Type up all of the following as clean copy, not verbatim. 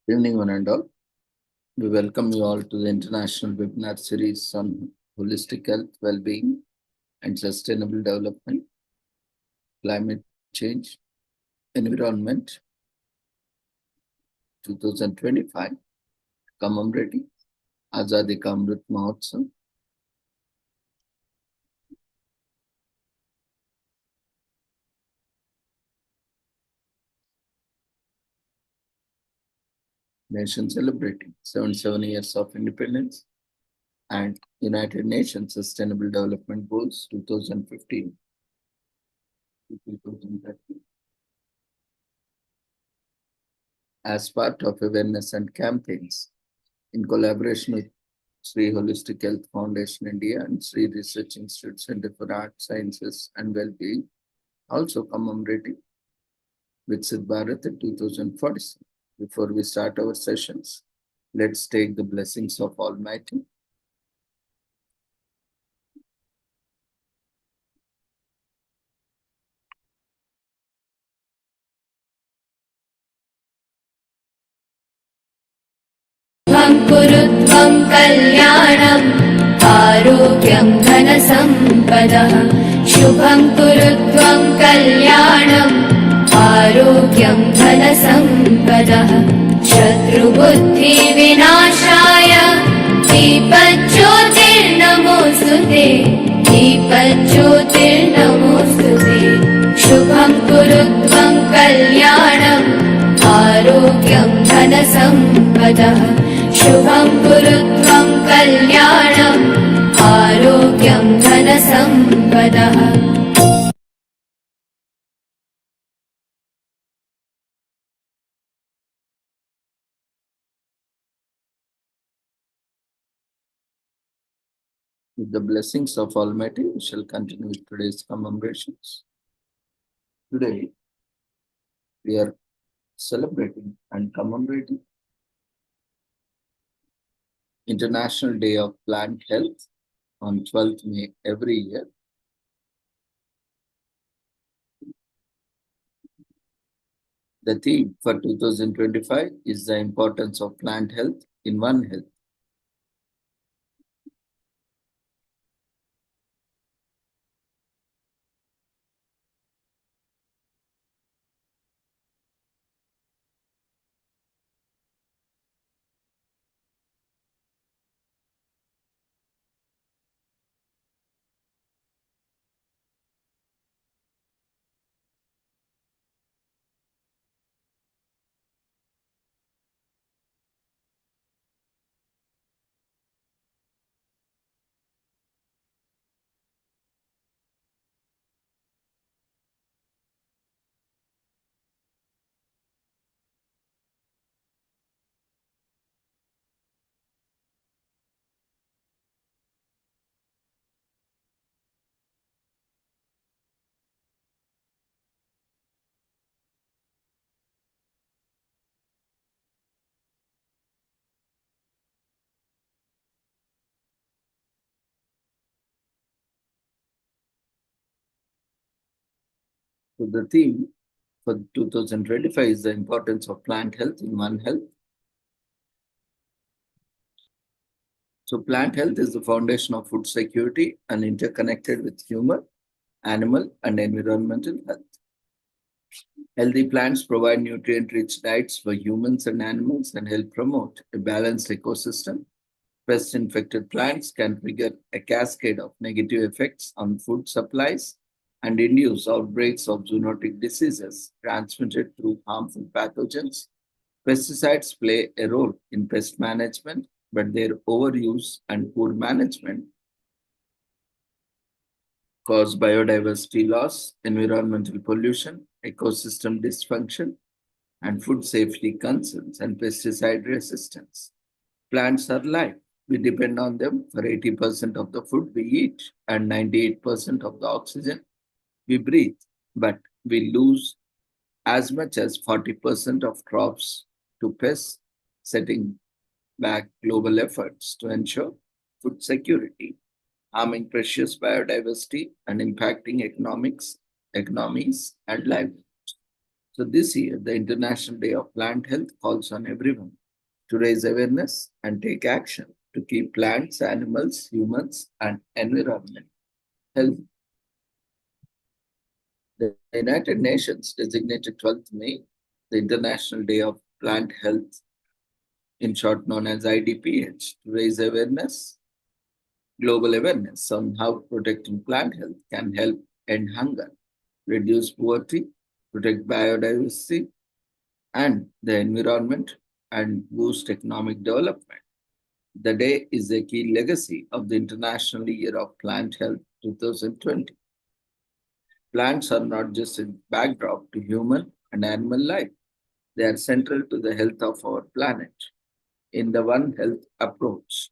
Good evening, one and all. We welcome you all to the international webinar series on holistic health, well-being, and sustainable development, climate change, environment, 2025, commemorating Azadi Ka Amrit Mahotsav. Nation celebrating 77 years of independence and United Nations Sustainable Development Goals 2015 to 2030. As part of awareness and campaigns in collaboration with Sri Holistic Health Foundation India and Sri Research Institute Center for Art, Sciences and Wellbeing, also commemorating Viksit Bharat in 2047. Before we start our sessions, let's take the blessings of Almighty. कुरुत्वं कल्याणम् आरोग्यं धनसम्पदः शुभं कुरुत्वं कल्याणम् आरोग्यं धनसम्पदः शत्रुबुद्धिविनाशाय दीपज्योतिर्नमोऽस्तु ते दीपज्योतिर्नमोऽस्तु ते शुभं कुरुत्वं कल्याणम् आरोग्यं धनसम्पदः शुभं कुरुत्वं कल्याणम् आरोग्यं धनसम्पदः With the blessings of Almighty, we shall continue with today's commemorations. Today, we are celebrating and commemorating International Day of Plant Health on 12th May every year. The theme for 2025 is the importance of plant health in One Health. So the theme for 2025 is the importance of plant health in One Health. So plant health is the foundation of food security and interconnected with human, animal, and environmental health. Healthy plants provide nutrient-rich diets for humans and animals and help promote a balanced ecosystem. Pest-infected plants can trigger a cascade of negative effects on food supplies and induce outbreaks of zoonotic diseases transmitted through harmful pathogens. Pesticides play a role in pest management, but their overuse and poor management cause biodiversity loss, environmental pollution, ecosystem dysfunction, and food safety concerns and pesticide resistance. Plants are life. We depend on them for 80% of the food we eat and 98% of the oxygen we breathe, but we lose as much as 40% of crops to pests, setting back global efforts to ensure food security, harming precious biodiversity and impacting economies and livelihoods. So this year, the International Day of Plant Health calls on everyone to raise awareness and take action to keep plants, animals, humans, and environment healthy. The United Nations designated 12th May the International Day of Plant Health, in short known as IDPH, to raise awareness, global awareness on how protecting plant health can help end hunger, reduce poverty, protect biodiversity and the environment, and boost economic development. The day is a key legacy of the International Year of Plant Health 2020. Plants are not just a backdrop to human and animal life, they are central to the health of our planet. In the One Health approach,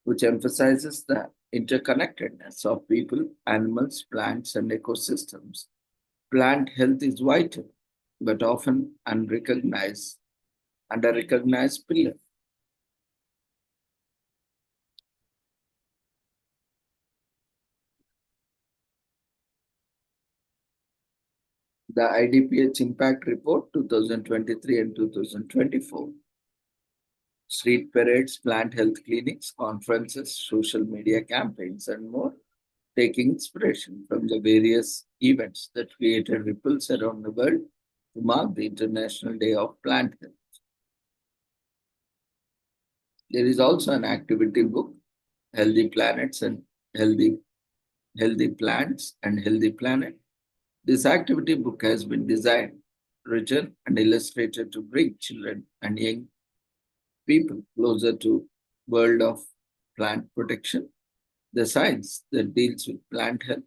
which emphasizes the interconnectedness of people, animals, plants, and ecosystems, plant health is vital, but often unrecognized, under-recognized pillar. The IDPH Impact Report 2023 and 2024. Street parades, plant health clinics, conferences, social media campaigns, and more, taking inspiration from the various events that created ripples around the world to mark the International Day of Plant Health. There is also an activity book, Healthy Planets and Healthy Plants and Healthy Planet. This activity book has been designed, written, and illustrated to bring children and young people closer to world of plant protection, the science that deals with plant health.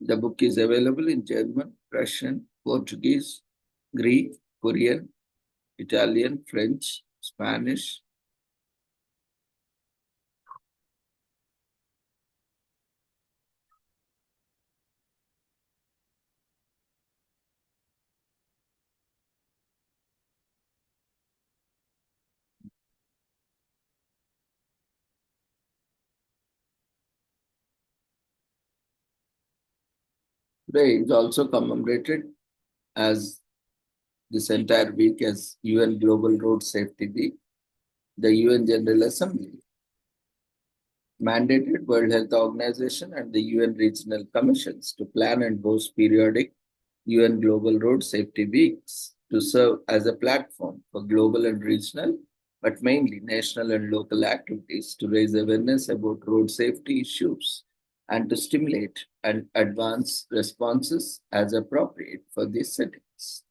The book is available in German, Russian, Portuguese, Greek, Korean, Italian, French, Spanish. Today is also commemorated as this entire week as UN Global Road Safety Week. The UN General Assembly mandated World Health Organization and the UN regional commissions to plan and host periodic UN Global Road Safety Weeks to serve as a platform for global and regional, but mainly national and local activities to raise awareness about road safety issues and to stimulate and advance responses as appropriate for these settings.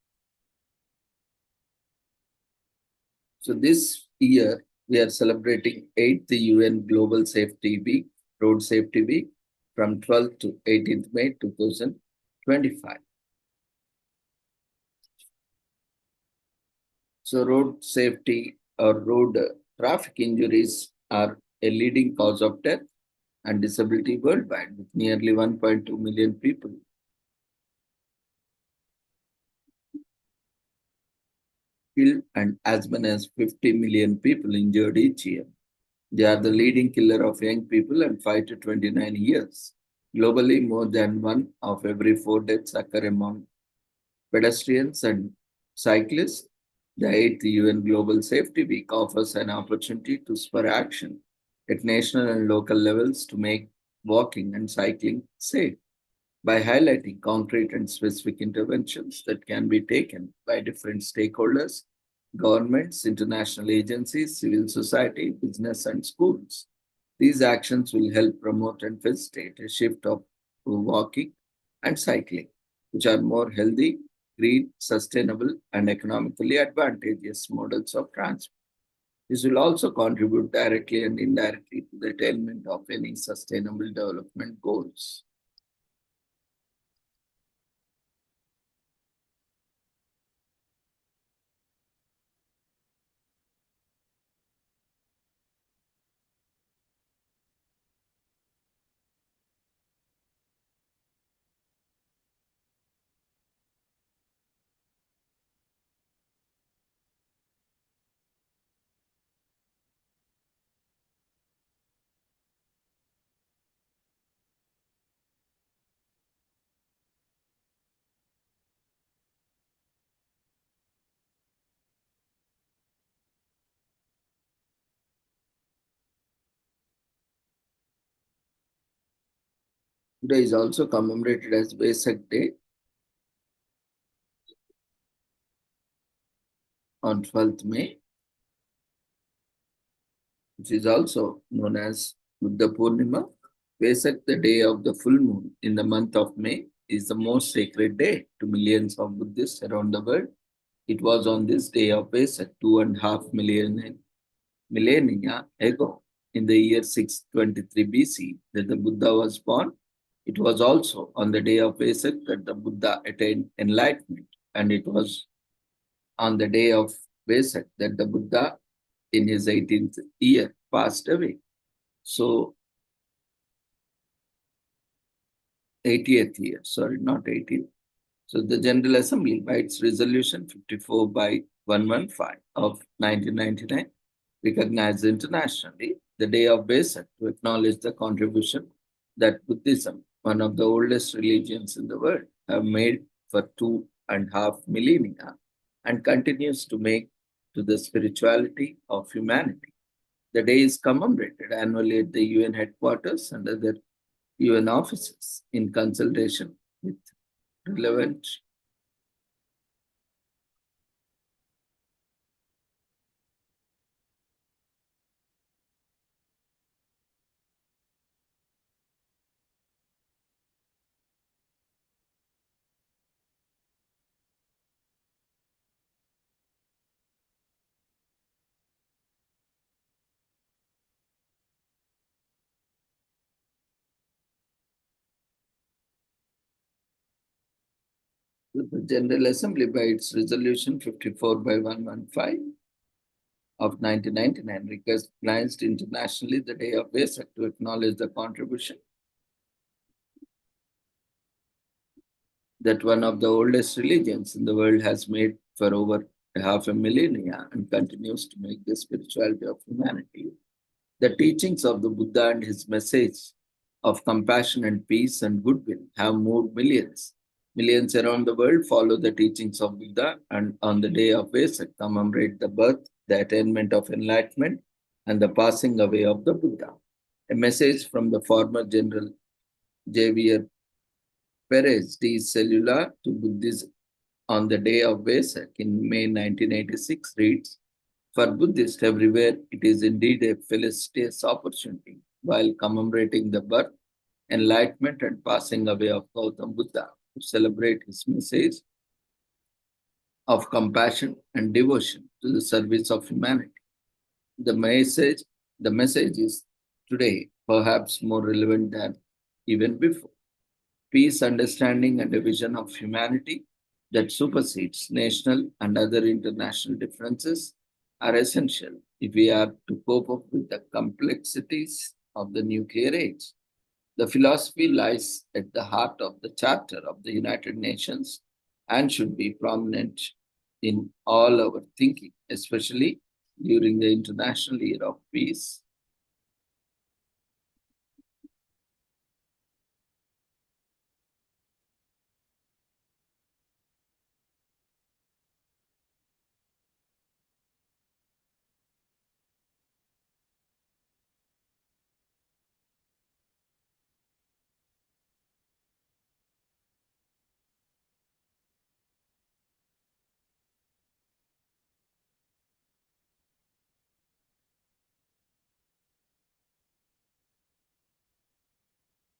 So this year, we are celebrating 8th UN Global Safety Week, Road Safety Week, from 12th to 18th May 2025. So road safety or road traffic injuries are a leading cause of death and disability worldwide, with nearly 1.2 million people killed and as many as 50 million people injured each year. They are the leading killer of young people and 5 to 29 years. Globally, more than one of every four deaths occur among pedestrians and cyclists. The 8th UN Global Safety Week offers an opportunity to spur action at national and local levels to make walking and cycling safe by highlighting concrete and specific interventions that can be taken by different stakeholders, governments, international agencies, civil society, business, and schools. These actions will help promote and facilitate a shift of walking and cycling, which are more healthy, green, sustainable, and economically advantageous models of transport. This will also contribute directly and indirectly to the attainment of any sustainable development goals. Today is also commemorated as Vesak Day on 12th May, which is also known as Buddha Purnima. Vesak, the day of the full moon in the month of May, is the most sacred day to millions of Buddhists around the world. It was on this day of Vesak, 2.5 millennia ago, in the year 623 BC, that the Buddha was born. It was also on the day of Vesak that the Buddha attained enlightenment, and it was on the day of Vesak that the Buddha, in his 18th year, passed away. So, 80th year, sorry, not 18th. So, the General Assembly, by its resolution 54 by 115 of 1999, recognized internationally the day of Vesak to acknowledge the contribution that Buddhism, one of the oldest religions in the world, have made for 2.5 millennia and continues to make to the spirituality of humanity. The day is commemorated annually at the UN headquarters and other UN offices in consultation with relevant the General Assembly by its resolution 54 by 115 of 1999 recognized internationally the day of Vesak to acknowledge the contribution that one of the oldest religions in the world has made for over 500 millennia and continues to make the spirituality of humanity. The teachings of the Buddha and his message of compassion and peace and goodwill have moved millions. Millions around the world follow the teachings of Buddha and on the day of Vesak commemorate the birth, the attainment of enlightenment, and the passing away of the Buddha. A message from the former General Javier Perez de Cellular to Buddhism on the day of Vesak in May 1986 reads, for Buddhists everywhere, it is indeed a felicitous opportunity while commemorating the birth, enlightenment, and passing away of Gautam Buddha to celebrate his message of compassion and devotion to the service of humanity. The message, the message is today perhaps more relevant than even before. Peace, understanding, and a vision of humanity that supersedes national and other international differences are essential if we are to cope up with the complexities of the nuclear age. The philosophy lies at the heart of the Charter of the United Nations and should be prominent in all our thinking, especially during the International Year of Peace.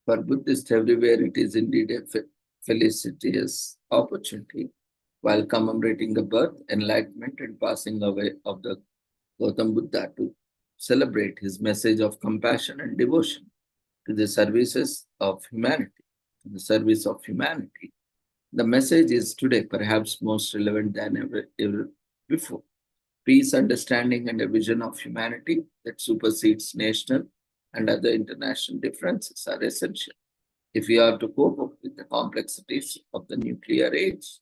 For Buddhists everywhere, it is indeed a felicitous opportunity while commemorating the birth, enlightenment, and passing away of the Gautam Buddha to celebrate his message of compassion and devotion to the services of humanity, to the service of humanity. The message is today perhaps most relevant than ever before. Peace, understanding, and a vision of humanity that supersedes national and other international differences are essential if we are to cope up with the complexities of the nuclear age.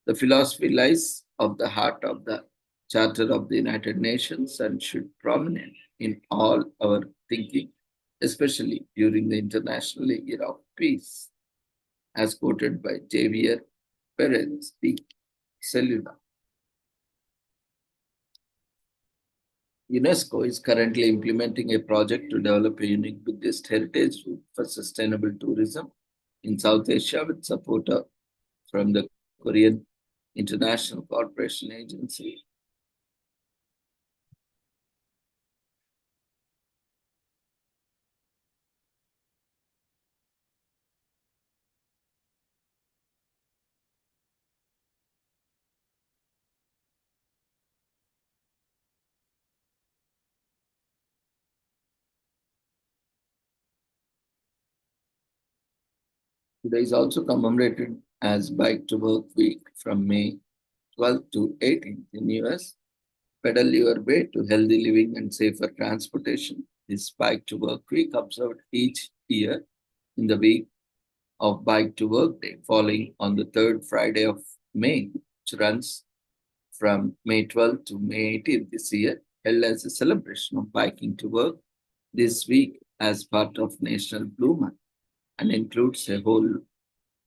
The philosophy lies of the heart of the Charter of the United Nations and should prominent in all our thinking, especially during the International Year of Peace, as quoted by Javier Perez de Cellular. UNESCO is currently implementing a project to develop a unique Buddhist heritage route for sustainable tourism in South Asia with support from the Korean International Cooperation Agency. Today is also commemorated as Bike to Work Week from May 12th to 18th in US. Pedal your way to healthy living and safer transportation. This Bike to Work Week observed each year in the week of Bike to Work Day, falling on the third Friday of May, which runs from May 12th to May 18th this year, held as a celebration of biking to work this week as part of National Blue Month and includes a whole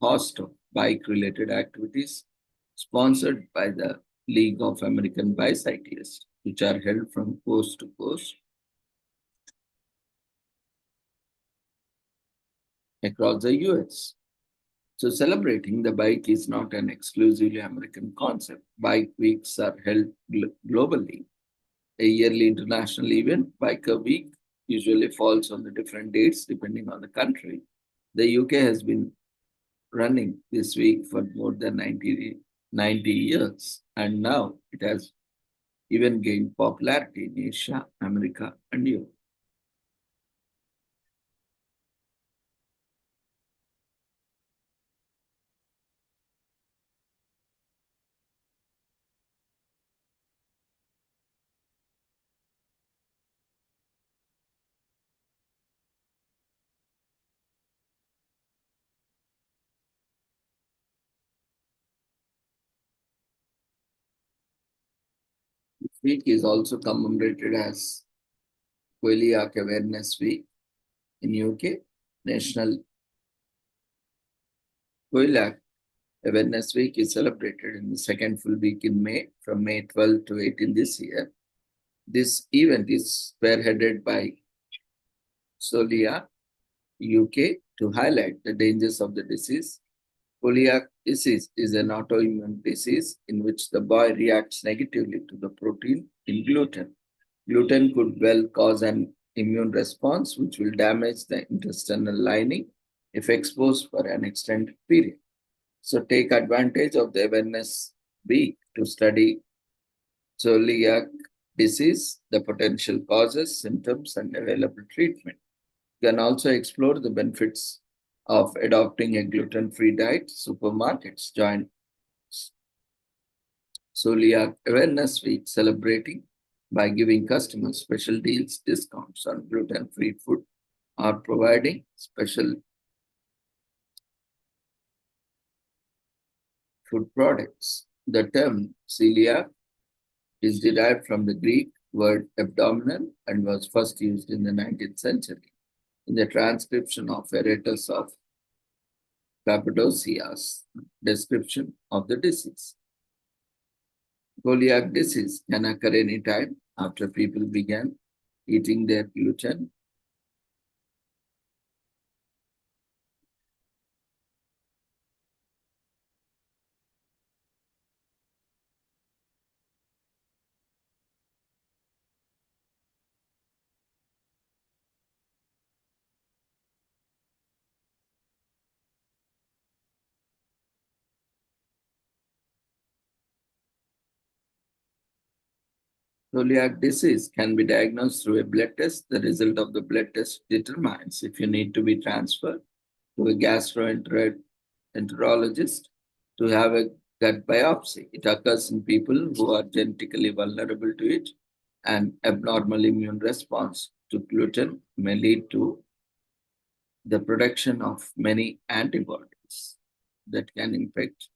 host of bike related activities sponsored by the League of American Bicyclists, which are held from coast to coast across the US. So, celebrating the bike is not an exclusively American concept. Bike weeks are held globally. A yearly international event, Biker Week, usually falls on the different dates depending on the country. The UK has been running this week for more than 90 years, and now it has even gained popularity in Asia, America, and Europe. This week is also commemorated as Celiac Awareness Week in UK. National Celiac Awareness Week is celebrated in the second full week in May, from May 12 to 18 this year. This event is spearheaded by Solia, UK, to highlight the dangers of the disease. Celiac disease is an autoimmune disease in which the body reacts negatively to the protein in gluten. Gluten could well cause an immune response, which will damage the intestinal lining if exposed for an extended period. So, take advantage of the awareness week to study celiac disease, the potential causes, symptoms, and available treatment. You can also explore the benefits of adopting a gluten-free diet. Supermarkets join Celiac Awareness Week, celebrating by giving customers special deals, discounts on gluten-free food, or providing special food products. The term celiac is derived from the Greek word abdominal and was first used in the 19th century in the transcription of Herodotus of Cappadocia's description of the disease. Celiac disease can occur anytime after people began eating their gluten. Celiac disease can be diagnosed through a blood test. The result of the blood test determines if you need to be transferred to a gastroenterologist to have a gut biopsy. It occurs in people who are genetically vulnerable to it. An abnormal immune response to gluten may lead to the production of many antibodies that can infect.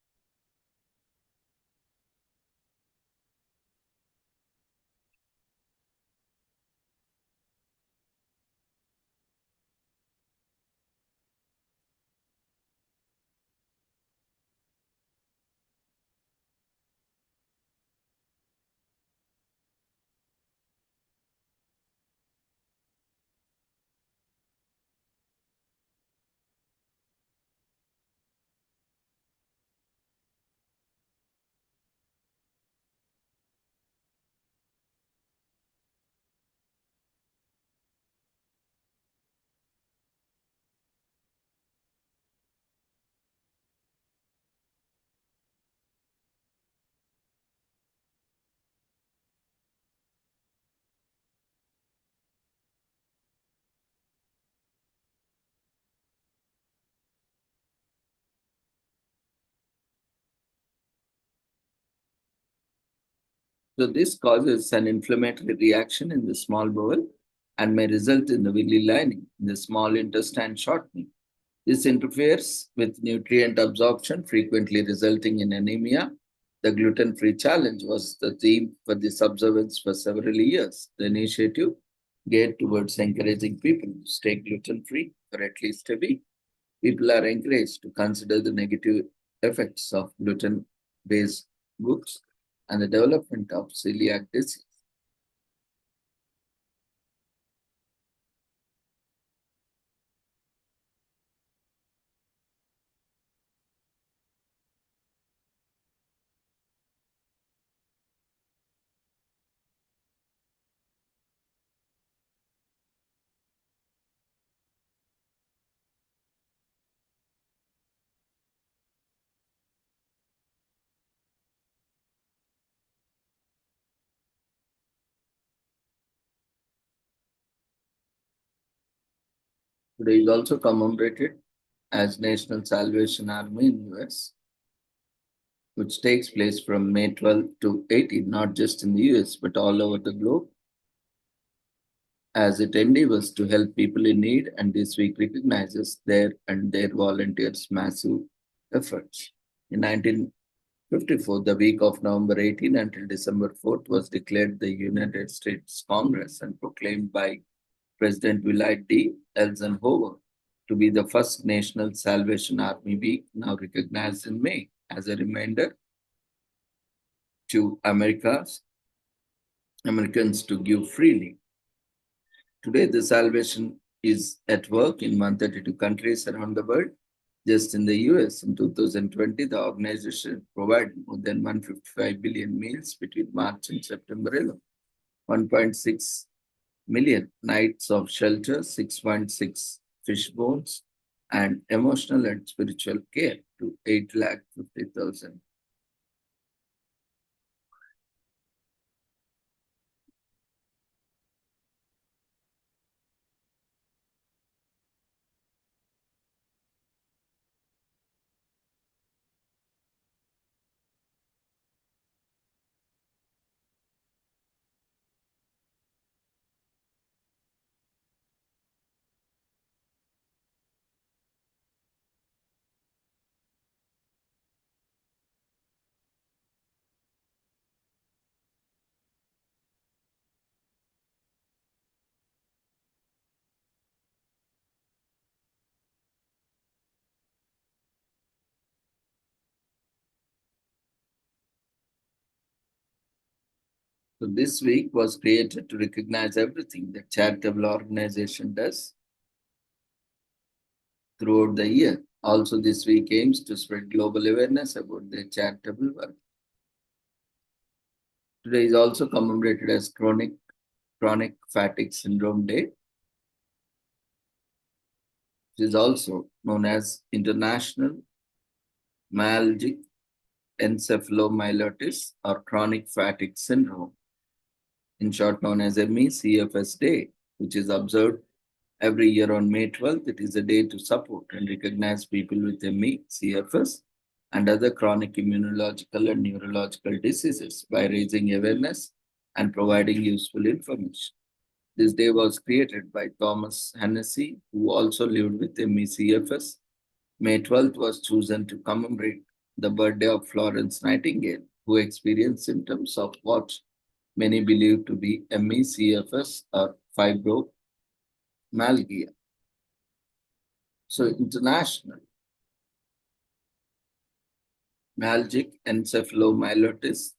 So this causes an inflammatory reaction in the small bowel and may result in the villi lining in the small intestine shortening. This interferes with nutrient absorption, frequently resulting in anemia. The gluten-free challenge was the theme for this observance for several years. The initiative geared towards encouraging people to stay gluten-free for at least a week. People are encouraged to consider the negative effects of gluten-based goods and the development of celiac disease. Today is also commemorated as National Salvation Army in US, which takes place from May 12 to 18, not just in the US, but all over the globe, as it endeavors to help people in need, and this week recognizes their volunteers' massive efforts. In 1954, the week of November 18 until December 4th was declared the United States Congress and proclaimed by President Willard D. Eisenhower to be the first National Salvation Army Week, now recognized in May, as a reminder to Americans to give freely. Today, the salvation is at work in 132 countries around the world. Just in the US in 2020, the organization provided more than 155 billion meals between March and September alone. 1.6 million nights of shelter, 6.6 fish bones, and emotional and spiritual care to 8,50,000. So this week was created to recognize everything that charitable organization does throughout the year. Also, this week aims to spread global awareness about their charitable work. Today is also commemorated as Chronic Fatigue Syndrome Day, which is also known as International Myalgic Encephalomyelitis or Chronic Fatigue Syndrome, in short known as ME/CFS Day, which is observed every year on May 12th. It is a day to support and recognize people with ME/CFS and other chronic immunological and neurological diseases by raising awareness and providing useful information. This day was created by Thomas Hennessy, who also lived with ME/CFS. May 12th was chosen to commemorate the birthday of Florence Nightingale, who experienced symptoms of what many believe to be ME/CFS or fibromyalgia. So, International Myalgic Encephalomyelitis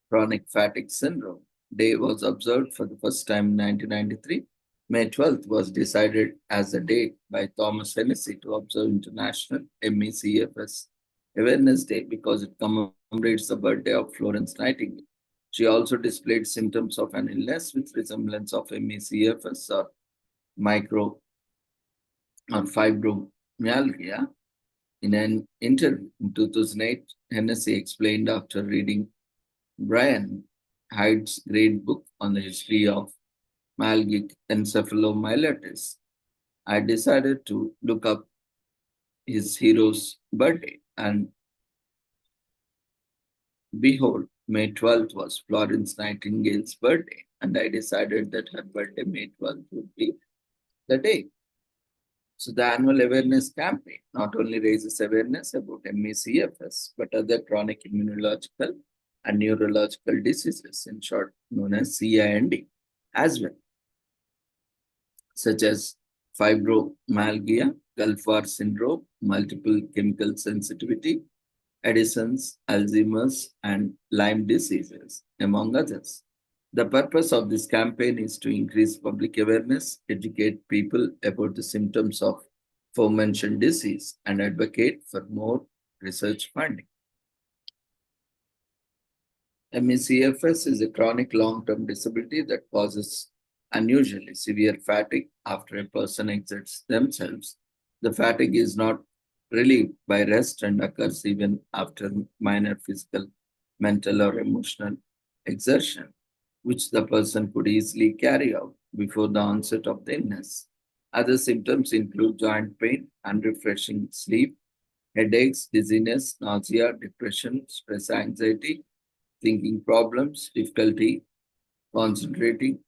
Chronic Fatigue Syndrome Day was observed for the first time in 1993. May 12th was decided as a date by Thomas Hennessy to observe International ME/CFS Awareness Day because it commemorates the birthday of Florence Nightingale. She also displayed symptoms of an illness with resemblance of ME/CFS or micro or fibromyalgia. In an interview in 2008, Hennessy explained after reading Brian Hyde's great book on the history of myalgic encephalomyelitis, I decided to look up his hero's birthday, and behold, May 12th was Florence Nightingale's birthday, and I decided that her birthday, May 12th, would be the day. So the annual awareness campaign not only raises awareness about ME/CFS, but other chronic immunological and neurological diseases, in short known as CIND, as well, such as fibromyalgia, Gulf War syndrome, multiple chemical sensitivity, Addison's, Alzheimer's, and Lyme diseases, among others. The purpose of this campaign is to increase public awareness, educate people about the symptoms of aforementioned disease, and advocate for more research funding. ME/CFS is a chronic long-term disability that causes unusually severe fatigue after a person exerts themselves. The fatigue is not relieved by rest and occurs even after minor physical, mental, or emotional exertion, which the person could easily carry out before the onset of the illness. Other symptoms include joint pain, unrefreshing sleep, headaches, dizziness, nausea, depression, stress, anxiety, thinking problems, difficulty concentrating.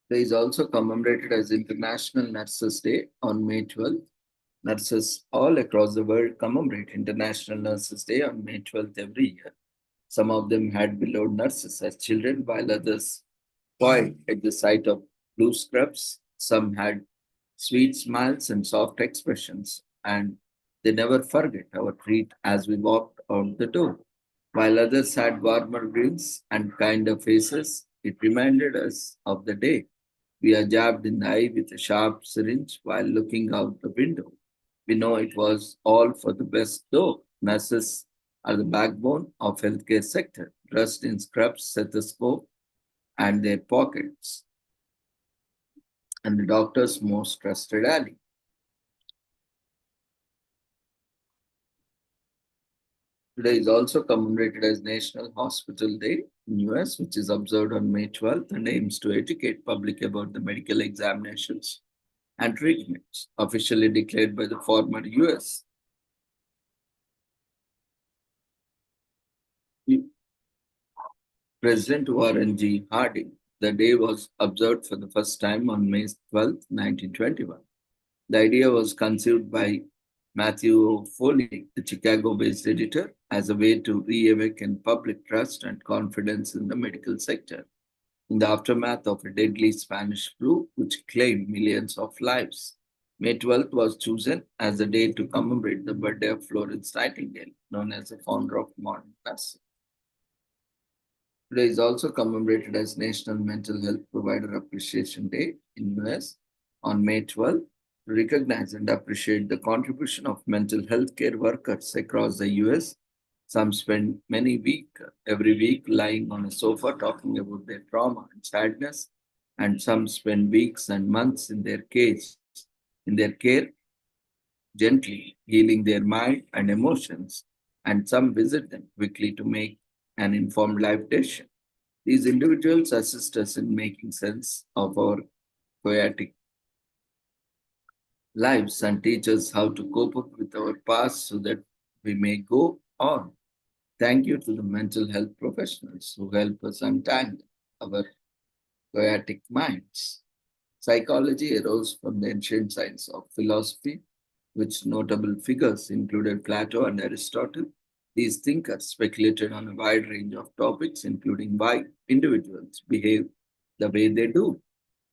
There is also commemorated as International Nurses Day on May 12th. Nurses all across the world commemorate International Nurses Day on May 12th every year. Some of them had beloved nurses as children, while others toyed at the sight of blue scrubs. Some had sweet smiles and soft expressions, and they never forget our treat as we walked out the door. While others had warmer grins and kinder faces, it reminded us of the day we are jabbed in the eye with a sharp syringe while looking out the window. We know it was all for the best though. Nurses are the backbone of healthcare sector, dressed in scrubs, stethoscope, and their pockets, and the doctor's most trusted ally. Today is also commemorated as National Hospital Day in US, which is observed on May 12th and aims to educate public about the medical examinations and treatments officially declared by the former US President Warren G. Harding. The day was observed for the first time on May 12th, 1921. The idea was conceived by Matthew Foley, the Chicago-based editor, as a way to reawaken public trust and confidence in the medical sector in the aftermath of a deadly Spanish flu which claimed millions of lives. May 12th was chosen as the day to commemorate the birthday of Florence Nightingale, known as the founder of modern medicine. Today is also commemorated as National Mental Health Provider Appreciation Day in US on May 12th to recognize and appreciate the contribution of mental health care workers across the US. Some spend every week lying on a sofa talking about their trauma and sadness, and some spend weeks and months in their care, gently healing their mind and emotions, and some visit them quickly to make an informed life decision. These individuals assist us in making sense of our chaotic lives and teach us how to cope up with our past so that we may go on. Thank you to the mental health professionals who help us untangle our chaotic minds. Psychology arose from the ancient science of philosophy, which notable figures included Plato and Aristotle. These thinkers speculated on a wide range of topics, including why individuals behave the way they do,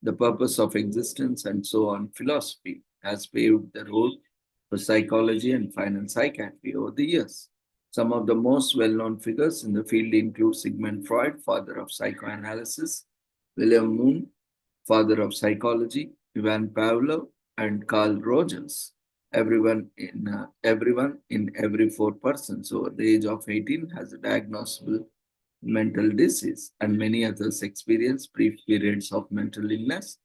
the purpose of existence, and so on. Philosophy has paved the road for psychology and final psychiatry over the years. Some of the most well known figures in the field include Sigmund Freud, father of psychoanalysis, William Moon, father of psychology, Ivan Pavlov, and Carl Rogers. Everyone in every four persons over the age of 18 has a diagnosable mental disease, and many others experience brief periods of mental illness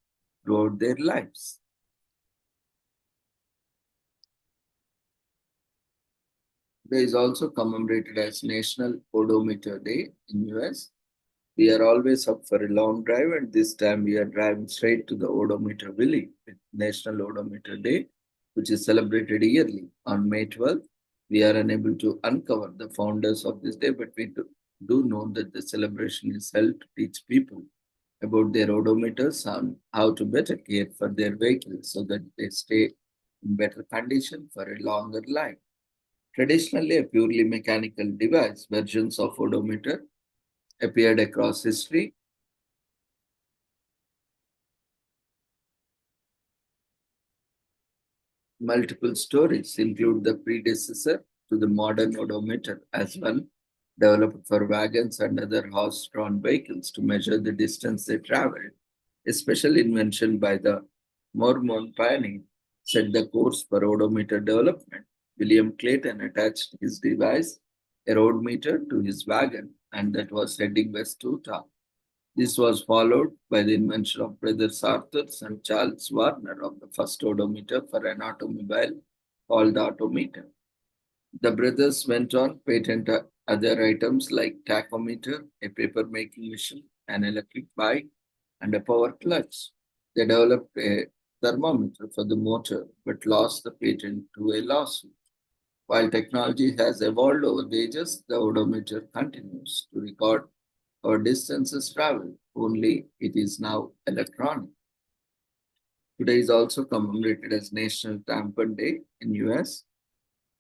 throughout their lives. There is also commemorated as National Odometer Day in US. We are always up for a long drive, and this time we are driving straight to the Odometer Valley with National Odometer Day, which is celebrated yearly on May 12th. We are unable to uncover the founders of this day, but we do know that the celebration is held to teach people about their odometers and how to better care for their vehicles so that they stay in better condition for a longer life. Traditionally, a purely mechanical device, versions of odometer appeared across history. Multiple stories include the predecessor to the modern odometer as one developed for wagons and other horse-drawn vehicles to measure the distance they traveled. A special invention by the Mormon pioneer set the course for odometer development. William Clayton attached his device, a road meter, to his wagon, and that was heading west to town. This was followed by the invention of brothers Arthur and Charles Warner of the first odometer for an automobile called the Autometer. The brothers went on patent other items like tachometer, a paper making machine, an electric bike, and a power clutch. They developed a thermometer for the motor but lost the patent to a lawsuit. While technology has evolved over the ages, the odometer continues to record our distances traveled, only it is now electronic. Today is also commemorated as National Tampon Day in US,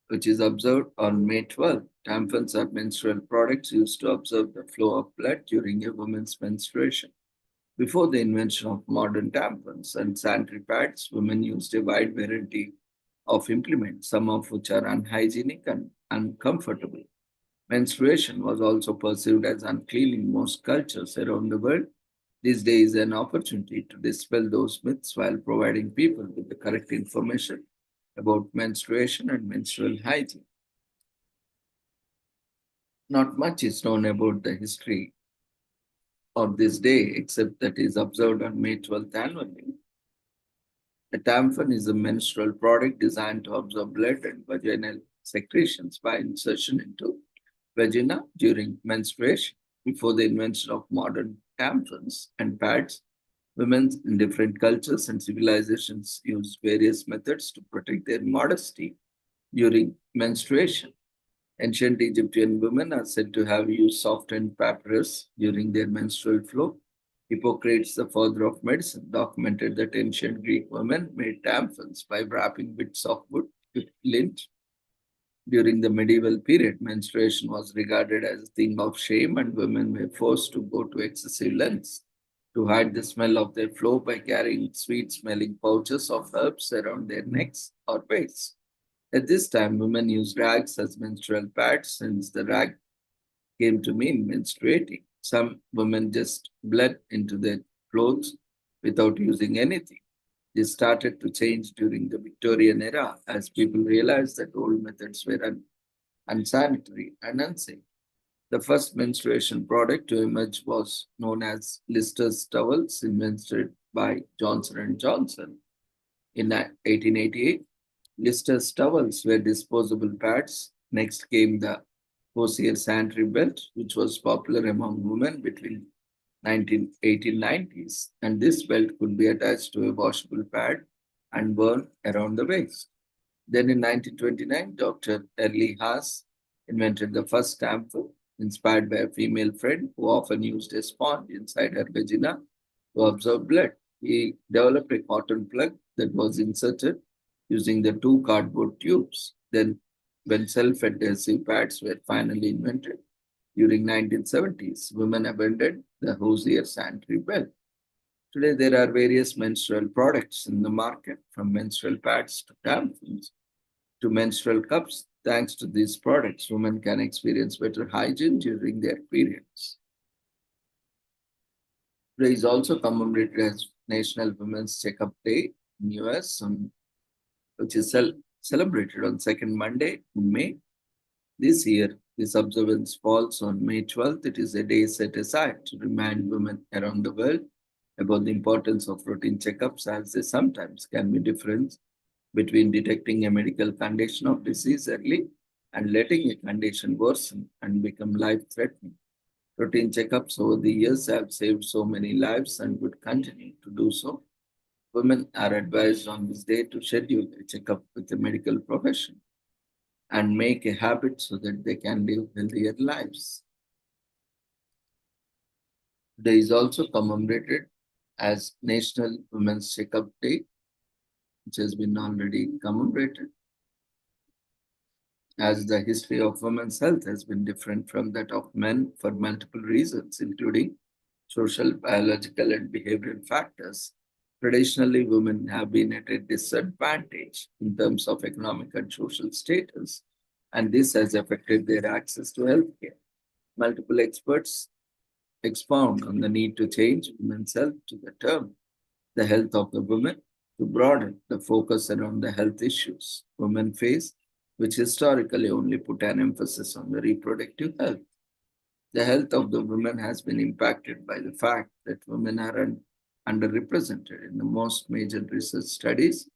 which is observed on May 12th. Tampons are menstrual products used to observe the flow of blood during a woman's menstruation. Before the invention of modern tampons and sanitary pads, women used a wide variety of implements, some of which are unhygienic and uncomfortable. Menstruation was also perceived as unclean in most cultures around the world. This day is an opportunity to dispel those myths while providing people with the correct information about menstruation and menstrual hygiene. Not much is known about the history of this day except that it is observed on May 12th annually. A tampon is a menstrual product designed to absorb blood and vaginal secretions by insertion into vagina during menstruation. Before the invention of modern tampons and pads, women in different cultures and civilizations used various methods to protect their modesty during menstruation. Ancient Egyptian women are said to have used softened papyrus during their menstrual flow. Hippocrates, the father of medicine, documented that ancient Greek women made tampons by wrapping bits of wood with lint. During the medieval period, menstruation was regarded as a thing of shame, and women were forced to go to excessive lengths to hide the smell of their flow by carrying sweet smelling pouches of herbs around their necks or waists. At this time, women used rags as menstrual pads since the rag came to mean menstruating. Some women just bled into their clothes without using anything. This started to change during the Victorian era as people realized that old methods were unsanitary and unsafe. The first menstruation product to emerge was known as Lister's towels, invented by Johnson and Johnson in 1888. Lister's towels were disposable pads. Next came the Hosier sanitary belt, which was popular among women between 1890s, and this belt could be attached to a washable pad and worn around the waist. Then in 1929, Dr. Early Haas invented the first tampon, inspired by a female friend who often used a sponge inside her vagina to absorb blood. He developed a cotton plug that was inserted using the two cardboard tubes. Then, when self-adhesive pads were finally invented during 1970s, women abandoned the hosier sanitary belt. Today, there are various menstrual products in the market, from menstrual pads to tampons to menstrual cups. Thanks to these products, women can experience better hygiene during their periods. Today is also commemorated as National Women's Checkup Day in US, which is celebrated on second Monday in May. This year, this observance falls on May 12th. It is a day set aside to remind women around the world about the importance of routine checkups, as there sometimes can be difference between detecting a medical condition of disease early and letting a condition worsen and become life-threatening. Routine checkups over the years have saved so many lives and would continue to do so. Women are advised on this day to schedule a checkup with a medical professional and make a habit so that they can live healthier lives. Today is also commemorated as National Women's Checkup Day, which has been already commemorated, as the history of women's health has been different from that of men for multiple reasons, including social, biological, and behavioral factors. Traditionally, women have been at a disadvantage in terms of economic and social status, and this has affected their access to healthcare. Multiple experts expound on the need to change women's health to the term the health of the woman to broaden the focus around the health issues women face, which historically only put an emphasis on the reproductive health. The health of the women has been impacted by the fact that women are underrepresented in the most major research studies.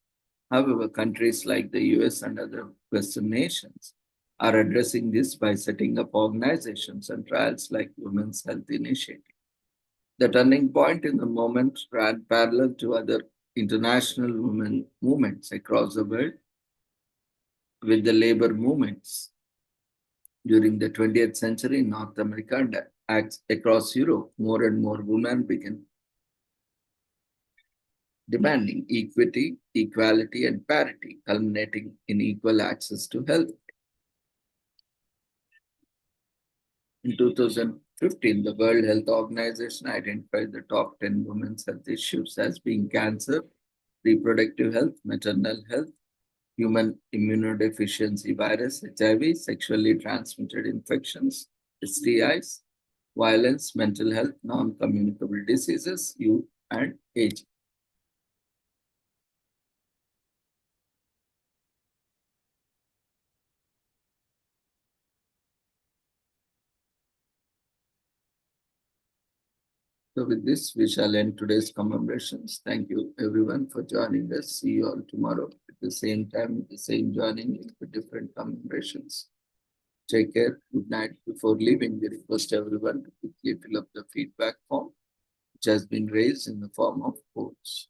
However, countries like the US and other Western nations are addressing this by setting up organizations and trials like Women's Health Initiative. The turning point in the movement ran parallel to other international women movements across the world, with the labor movements during the 20th century in North America and across Europe. More and more women began demanding equity, equality, and parity, culminating in equal access to health. In 2015, the World Health Organization identified the top 10 women's health issues as being cancer, reproductive health, maternal health, human immunodeficiency virus, HIV, sexually transmitted infections, STIs, violence, mental health, non-communicable diseases, youth, and aging. So with this, we shall end today's commemorations. Thank you everyone for joining us. See you all tomorrow at the same time, with the same joining link for different commemorations. Take care. Good night. Before leaving, we request everyone to quickly fill up the feedback form, which has been raised in the form of votes.